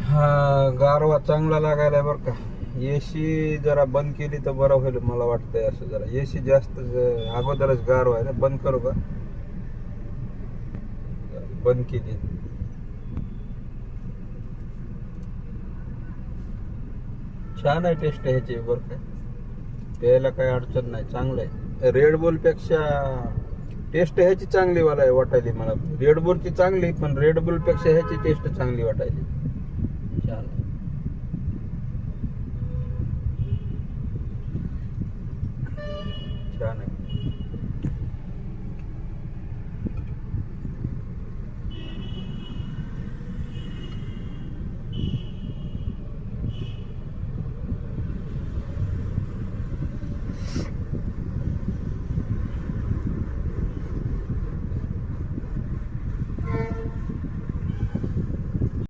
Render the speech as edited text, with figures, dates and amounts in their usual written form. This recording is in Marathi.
हा गारवा चांगला लागायला बरं का. एसी जरा बंद केली तर बरं होईल मला वाटतंय. असं जरा एसी जास्त अगोदरच गारवा आहे ना. बंद करू का? बंद केली. छान आहे टेस्ट ह्याची बरं का. प्यायला काही अडचण नाही, चांगलं आहे. रेड बुल पेक्षा टेस्ट ह्याची चांगली वाटायली मला. रेड बुलची चांगली, पण रेड बुल पेक्षा ह्याची टेस्ट चांगली वाटायली.